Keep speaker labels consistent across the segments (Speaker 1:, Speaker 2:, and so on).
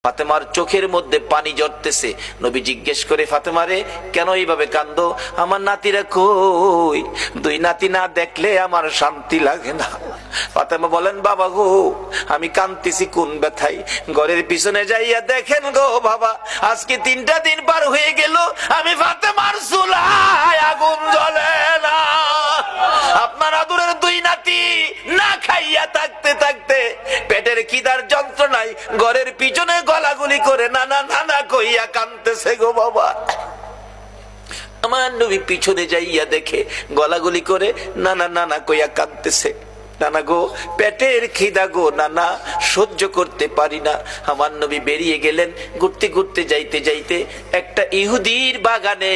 Speaker 1: ফাতেমার চোখের মধ্যে পানি ঝরতেছে। নবী জিজ্ঞেস করে, ফাতেমা রে, কেন এইভাবে কান্দো? আমার নাতিরা কই? দুই নাতি না দেখলে আমার শান্তি লাগে না। ফাতেমা বলেন, বাবা গো, আমি কান্দিছি কোন ব্যথায়? ঘরের পিছনে যাইয়া দেখেন গো বাবা, আজকে 3টা দিন পার হয়ে গেল, আমি ফাতেমার চুলায় আগুন জ্বলে না। আপনার আদরের দুই নাতি না খাইয়া থাকতে থাকতে পেটের খিদার যন্ত্রণায় ঘরের পিছনে গলাগুলি করে নানা নানা কইয়া কাঁদতেছে গো বাবা। আমার নবী পিছনে যাইয়া দেখে গলাগুলি করে নানা নানা কইয়া কাঁদতেছে। নানা গো, পেটের খিদা গো নানা, সহ্য করতে পারি না। আমার নবী বেরিয়ে গেলেন। ঘুরতে ঘুরতে যাইতে যাইতে একটা ইহুদির বাগানে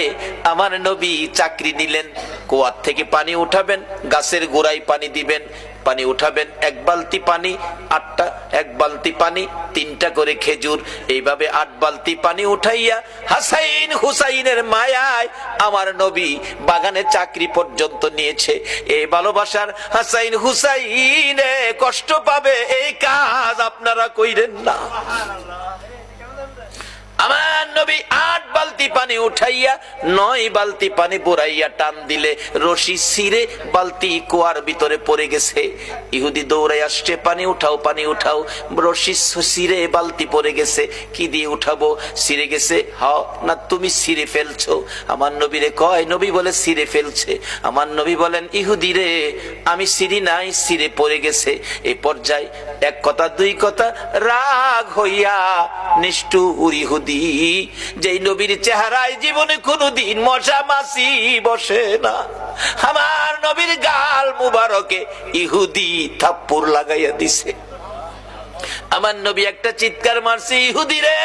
Speaker 1: আমার নবী চাকরি নিলেন। কুয়ার থেকে পানি উঠাবেন, গাছের গোড়ায় পানি দিবেন, পানি উঠাবেন, 1 বালতি পানি 8টা, 1 বালতি পানি 3টা করে খেজুর, এইভাবে 8 বালতি পানি উঠাইয়া হাসাইন হুসাইনের মায়ায় আমার নবী বাগানে চাকরি পর্যন্ত নিয়েছে। এই ভালোবাসার হাসাইন হুসাইনে কষ্ট পাবে, এই কাজ আপনারা কইরেন না। আমার নবী 8 বালতি পানি উঠাইয়া 9 বালতি পানি বুড়াইয়া টান দিলে রশি ছিঁড়ে বালতি কুয়ার ভিতরে পড়ে গেছে। ইহুদি দৌড়াই আসছে, পানি উঠাও পানি উঠাও। রশি ছিঁড়ে বালতি পড়ে গেছে, কি দিয়ে উঠাবো? ছিঁড়ে গেছে। হাও না, তুমি ছিঁড়ে ফেলছো। আমার নবীরে কয়, নবী বলে ছিঁড়ে ফেলছে। আমার নবী বলেন, ইহুদি রে, আমি ছিঁড়ি নাই, ছিঁড়ে পড়ে গেছে। এই পর্যায়ে 1 কথা 2 কথা রাগ হইয়া নিষ্ঠুর ইহুদি, যেই নবীর চেহারায় জীবনে কোনদিন মশা মাছি বসে না, আমার নবীর গাল মুবারকে ইহুদি থাপ্পড় লাগাইয়া দিছে। আমার নবী একটা চিৎকার মারছে, ইহুদি রে,